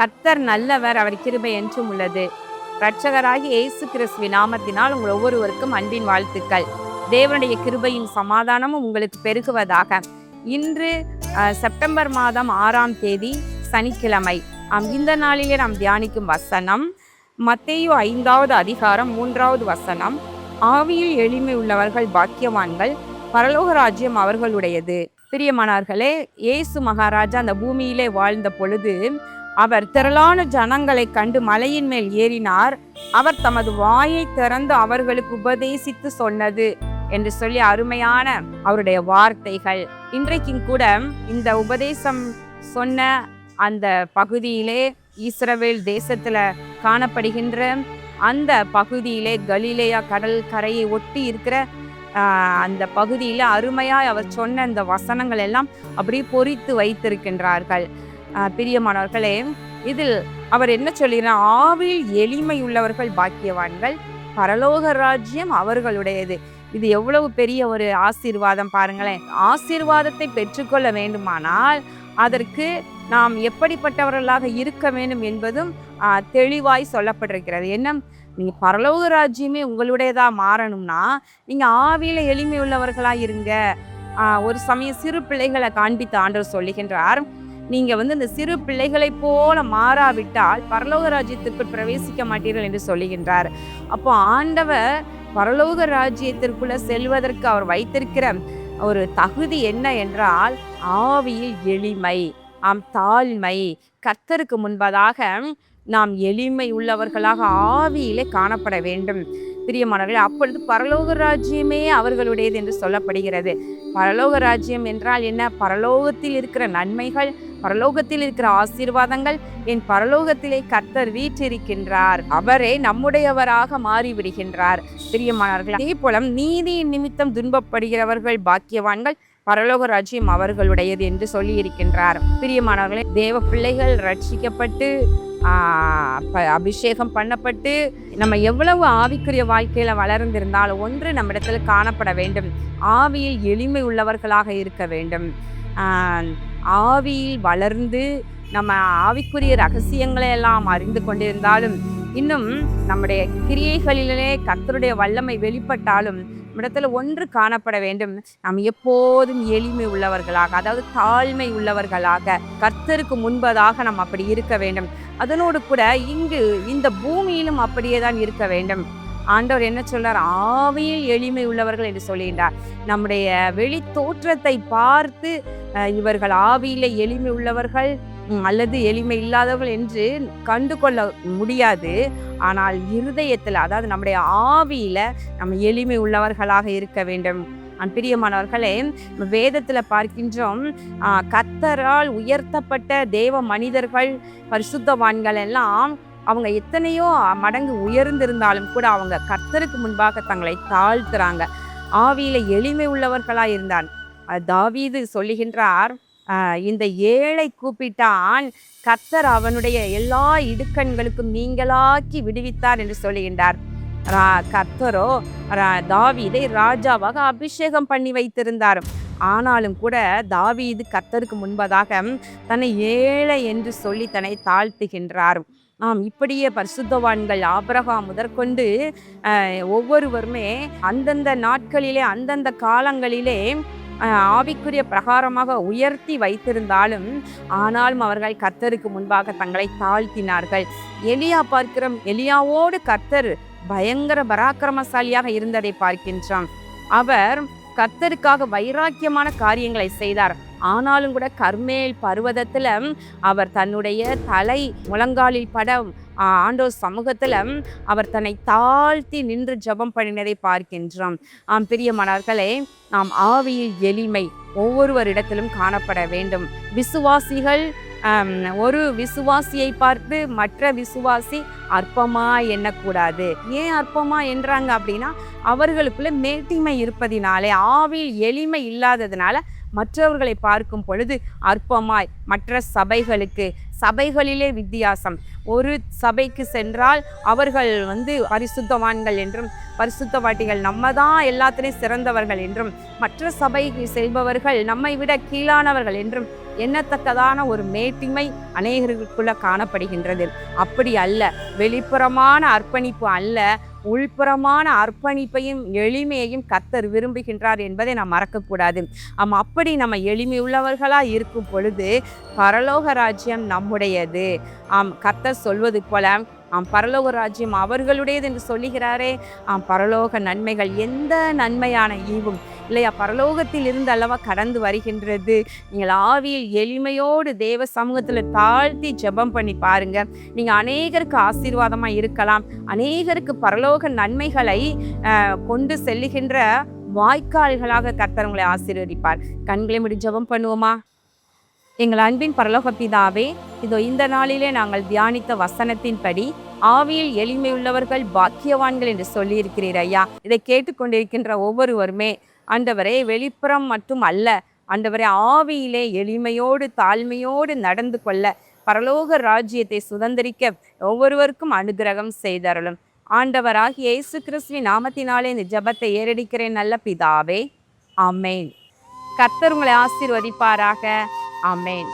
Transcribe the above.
கர்த்தர் நல்லவர், அவர் கிருபை என்றும் உள்ளது. இரட்சகராகிய இயேசு கிறிஸ்துவின் நாமத்தினால் உங்கள் ஒவ்வொருவருக்கும் அன்பின் வாழ்த்துக்கள். தேவனுடைய கிருபையின் சமாதானமும் உங்களுக்கு பெருகுவதாக. இன்று செப்டம்பர் மாதம் 6ஆம் தேதி சனிக்கிழமை. இந்த நாளிலே நாம் தியானிக்கும் வசனம் மத்தேயு 5வது அதிகாரம் 3வது வசனம். ஆவியில் எளிமை உள்ளவர்கள் பாக்கியவான்கள், பரலோக ராஜ்யம் அவர்களுடையது. பிரியமானவர்களே, இயேசு மகாராஜா அந்த பூமியிலே வாழ்ந்த பொழுது அவர் திரளான ஜனங்களை கண்டு மலையின் மேல் ஏறினார். அவர் தமது வாயை திறந்து அவர்களுக்கு உபதேசித்து சொன்னது என்று சொல்லி அருமையான அவருடைய வார்த்தைகள். இன்றைக்கும் கூட இந்த உபதேசம் சொன்ன அந்த பகுதியிலே, இஸ்ரவேல் தேசத்துல காணப்படுகின்ற அந்த பகுதியிலே, கலிலேயா கடல் கரையை ஒட்டி இருக்கிற அந்த பகுதியில அருமையாய் அவர் சொன்ன அந்த வசனங்கள் எல்லாம் அப்படியே பொறித்து வைத்திருக்கின்றார்கள். பிரியமானவர்களே, இதில் அவர் என்ன சொல்கிறார்? ஆவியில் எளிமை உள்ளவர்கள் பாக்கியவான்கள், பரலோக ராஜ்யம் அவர்களுடையது. இது எவ்வளவு பெரிய ஒரு ஆசீர்வாதம் பாருங்களேன். ஆசீர்வாதத்தை பெற்றுக்கொள்ள வேண்டுமானால் அதற்கு நாம் எப்படிப்பட்டவர்களாக இருக்க வேண்டும் என்பதும் தெளிவாய் சொல்லப்பட்டிருக்கிறது. என்ன, நீங்க பரலோக ராஜ்யமே உங்களுடையதா மாறணும்னா நீங்க ஆவியில எளிமை உள்ளவர்களா இருங்க. ஒரு சமயம் சிறு பிள்ளைகளை காண்பித்து ஆண்டவர் சொல்லுகின்றார், நீங்க இந்த சிறு பிள்ளைகளை போல மாறாவிட்டால் பரலோக ராஜ்யத்திற்குள் பிரவேசிக்க மாட்டீர்கள் என்று சொல்லுகின்றார். அப்போ ஆண்டவர் பரலோக ராஜ்யத்திற்குள்ள செல்வதற்கு அவர் வைத்திருக்கிற ஒரு தகுதி என்ன என்றால் ஆவியில் எளிமை, தாழ்மை. கர்த்தருக்கு முன்பதாக நாம் எளிமை உள்ளவர்களாக ஆவியிலே காணப்பட வேண்டும். பிரியமானவர்களே, அப்பொழுது பரலோக ராஜ்யமே அவர்களுடையது என்று சொல்லப்படுகிறது. பரலோக ராஜ்யம் என்றால் என்ன? பரலோகத்தில் இருக்கிற நன்மைகள், பரலோகத்தில் இருக்கிற ஆசீர்வாதங்கள். என் பரலோகத்திலே கர்த்தர் வீற்றிருக்கின்றார், அவரே நம்முடையவராக மாறிவிடுகின்றார். பிரியமானவர்களே, அதே போல நீதியின் நிமித்தம் துன்பப்படுகிறவர்கள் பாக்கியவான்கள், பரலோக ராஜ்யம் அவர்களுடையது என்று சொல்லி இருக்கின்றார். பிரியமானவர்களே, தேவ பிள்ளைகள் ரட்சிக்கப்பட்டு அபிஷேகம் பண்ணப்பட்டு நம்ம எவ்வளவு ஆவிக்குரிய வாழ்க்கையில வளர்ந்திருந்தாலும் ஒன்று நம்மிடத்துல காணப்பட வேண்டும், ஆவியில் எளிமை உள்ளவர்களாக இருக்க வேண்டும். ஆவியில் வளர்ந்து நம்ம ஆவிக்குரிய ரகசியங்களை எல்லாம் அறிந்து கொண்டிருந்தாலும், இன்னும் நம்முடைய கிரியைகளிலே கர்த்தருடைய வல்லமை வெளிப்பட்டாலும் நம்மிடத்துல ஒன்று காணப்பட வேண்டும், நாம் எப்போதும் எளிமை உள்ளவர்களாக, அதாவது தாழ்மை உள்ளவர்களாக கர்த்தருக்கு முன்பதாக நாம் அப்படி இருக்க வேண்டும். அதனோடு கூட இங்கு இந்த பூமியிலும் அப்படியே தான் இருக்க வேண்டும். ஆண்டவர் என்ன சொல்றார்? ஆவியில் எளிமை உள்ளவர்கள் என்று சொல்லுகின்றார். நம்முடைய வெளி தோற்றத்தை பார்த்து இவர்கள் ஆவியில எளிமை உள்ளவர்கள் அல்லது எளிமை இல்லாதவர்கள் என்று கண்டு கொள்ள முடியாது. ஆனால் இருதயத்தில், அதாவது நம்முடைய ஆவியில நம்ம எளிமை உள்ளவர்களாக இருக்க வேண்டும். பிரியமானவர்களே, வேதத்துல பார்க்கின்றோம், கர்த்தரால் உயர்த்தப்பட்ட தேவ மனிதர்கள், பரிசுத்தவான்கள் எல்லாம் அவங்க எத்தனையோ மடங்கு உயர்ந்திருந்தாலும் கூட அவங்க கர்த்தருக்கு முன்பாக தங்களை தாழ்த்துறாங்க, ஆவியில எளிமை உள்ளவர்களா இருந்தான். தாவீது சொல்லுகின்றார், இந்த ஏழை கூப்பிட்டான், கர்த்தர் அவனுடைய எல்லா இடுக்கண்களுக்கும் நீங்களாக்கி விடுவித்தார் என்று சொல்லுகின்றார். கர்த்தரோ தாவீதை ராஜாவாக அபிஷேகம் பண்ணி வைத்திருந்தார். ஆனாலும் கூட தாவீது கர்த்தருக்கு முன்பதாக தன்னை ஏழை என்று சொல்லி தன்னை தாழ்த்துகின்றார். இப்படியே பரிசுத்தவான்கள் ஆபிரகாம் முதற்கொண்டு ஒவ்வொருவருமே அந்தந்த நாட்களிலே அந்தந்த காலங்களிலே ஆவிக்குரிய பிரகாரமாக உயர்த்தி வைத்திருந்தாலும் ஆனாலும் அவர்கள் கர்த்தருக்கு முன்பாக தங்களை தாழ்த்தினார்கள். எலியா பார்க்கிறோம், எலியாவோடு கர்த்தர் பயங்கர பராக்கிரமசாலியாக இருந்ததை பார்க்கின்றோம். அவர் கர்த்தருக்காக வைராக்கியமான காரியங்களை செய்தார். ஆனாலும் கூட கர்மேல் பர்வதத்துல அவர் தன்னுடைய தலை முழங்காலில் பட ஆண்டவர் சமூகத்துல அவர் தன்னை தாழ்த்தி நின்று ஜெபம் பண்ணினதை பார்க்கின்றோம். பிரியமானவர்களே, நாம் ஆவியில் எளிமை ஒவ்வொருவரிடத்திலும் காணப்பட வேண்டும். விசுவாசிகள் ஒரு விசுவாசியை பார்த்து மற்ற விசுவாசி அற்பமா எண்ணக்கூடாது. ஏன் அற்பமா என்றாங்க அப்படின்னா, அவர்களுக்குள்ள மேட்டிமை இருப்பதினாலே, ஆவியில் எளிமை இல்லாததுனால மற்றவர்களை பார்க்கும் பொழுது அற்பமாய், மற்ற சபைகளிலே வித்தியாசம். ஒரு சபைக்கு சென்றால் அவர்கள் பரிசுத்தவான்கள் என்றும் பரிசுத்தவாட்டிகள் நம்ம தான் எல்லாத்திலையும் சிறந்தவர்கள் என்றும், மற்ற சபைக்கு செல்பவர்கள் நம்மை விட கீழானவர்கள் என்றும் எண்ணத்தக்கதான ஒரு மேட்டிமை அநேகர்களுக்குள்ள காணப்படுகின்றது. அப்படி அல்ல, வெளிப்புறமான அர்ப்பணிப்பு அல்ல, உள்புறமான அர்ப்பணிப்பையும் எளிமையையும் கர்த்தர் விரும்புகின்றார் என்பதை நாம் மறக்கக்கூடாது. அப்படி நம்ம எளிமை உள்ளவர்களாக இருக்கும் பொழுது பரலோக ராஜ்யம் நம்முடையது. கர்த்தர் சொல்வது போல பரலோக ராஜ்யம் அவர்களுடையது என்று சொல்லுகிறாரே. பரலோக நன்மைகள், எந்த நன்மையான ஈவும் இல்லையா, பரலோகத்தில் இருந்து அல்லவா கடந்து வருகின்றது. நீங்கள் ஆவியில் எளிமையோடு தேவ சமூகத்தில் தாழ்த்தி ஜெபம் பண்ணி பாருங்க. நீங்கள் அநேகருக்கு ஆசீர்வாதமாக இருக்கலாம். அநேகருக்கு பரலோக நன்மைகளை கொண்டு செல்லுகின்ற வாய்க்கால்களாக கர்த்தர் உங்களை ஆசீர்வதிப்பார். கண்களை மூடி ஜெபம் பண்ணுவோமா? எங்கள் அன்பின் பரலோக பிதாவே, இதோ இந்த நாளிலே நாங்கள் தியானித்த வசனத்தின்படி ஆவியில் எளிமை உள்ளவர்கள் பாக்கியவான்கள் என்று சொல்லியிருக்கிறீர் ஐயா. இதை கேட்டுக்கொண்டிருக்கின்ற ஒவ்வொருவருமே ஆண்டவரே, வெளிப்புறம் மட்டும் அல்ல ஆண்டவரே, ஆவியிலே எளிமையோடு தாழ்மையோடு நடந்து கொள்ள பரலோக ராஜ்யத்தை சுதந்திரிக்க ஒவ்வொருவருக்கும் அனுகிரகம் செய்தருளும். ஆண்டவராகிய இயேசு கிறிஸ்துவின் நாமத்தினாலே இந்த ஜெபத்தை ஏறெடுக்கிறேன் நல்ல பிதாவே, ஆமென். கர்த்தர் உங்களை ஆசீர்வதிப்பாராக. ஆமென்.